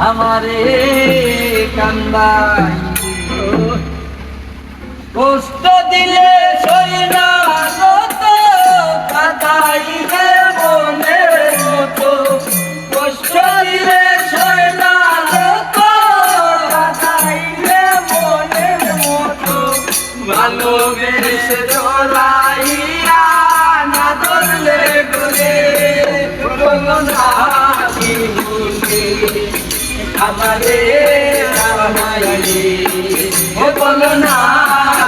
আমারে কান্দাই কষ্ট দিলে সই না যত কাঁদাইলে মনের মতো কষ্ট দিলে সই না যত কাঁদাইলে মনের মতো ভালোবেসে জড়াইয়া না ধরলে গলে বলো না কি ভুলে আমারে রামায়ণে ও বলো না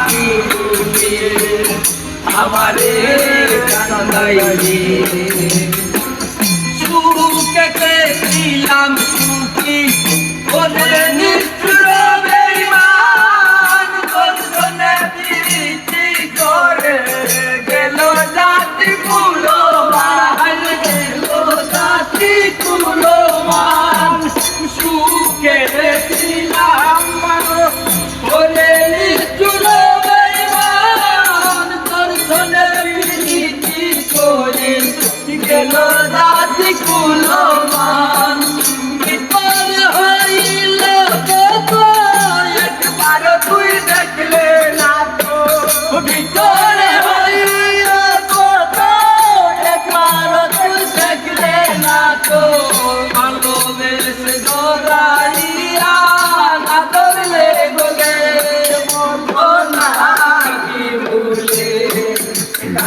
কি ভুলে আমারে কান্দাইলে সুখে ছিলাম সুখী বলে নিষ্ঠুর বেঈমান দর্শনে প্রীতি করে গেল জাতি কুলমান গেল জাতি কুলমান সুখে ছিলাম বলে নিষ্ঠুর বেঈমান দর্শনে প্রীতি করে গেল জাতি কুলমান বিপদ হইল কত একবার তুই দেখলে না তো ভিতরে হইল কত একবার তুই দেখলে না তো ভালোবেসে জড়াইয়া না ধরলে গলে বলো না কি ভুলে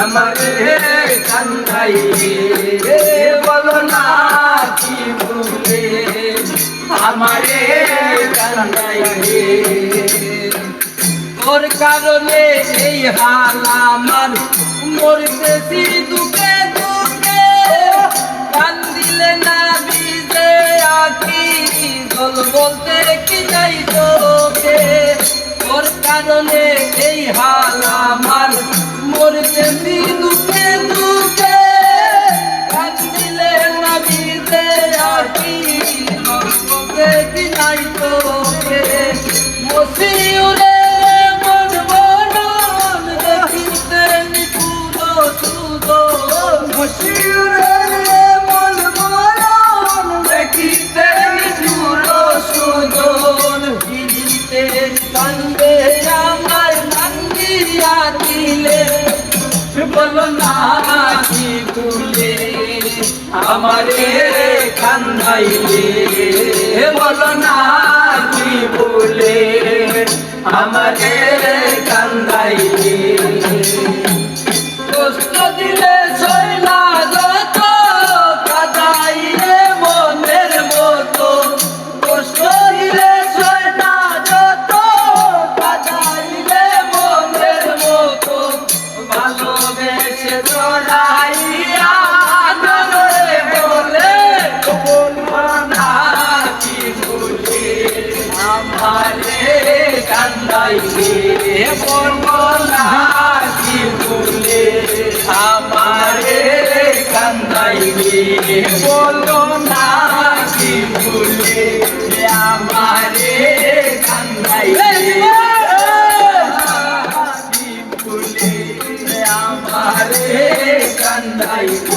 আমারে কান্দাইলে বলো না কি ভুলে আমারে কান্দাইলে তোর কারণে এই হাল আমার মরতেছি দুঃখে দুঃখে কান্দিলে না ভিজে আঁখি জল বলতে কি যাই তোকে তোর কারণে এই হাল আমার মরতেছি দুঃখে দুঃখে কান্দিলে না ভিজে আঁখি জল বলতে কি যাই তোকে মসিউরে মন মনন দেখিতে নিপুর সুদন মসিউরে মন মনন দেখিতে নিপুর সুদন ভিজিতে কান্দে আমার নাঙ্গিয়া দিলে বলো না কি ভুলে আমারে কান্দাইলে বলো না কি ভুলে আমারে কান্দাইলে কষ্ট দিলে সই না যত কাঁদাইলে মনের মতো কষ্ট দিলে সই না যত কাঁদাইলে মনের মতো ভালোবেসে জড়াইয়া ধরে বলে বলবো না কি ভুলে আমারে কান্দাইলে বলবো না কি ভুলে আমারে কান্দাইলে বলবো না কি ভুলে আমারে কান্দাইলে কি ভুলে আমারে কান্দাইলে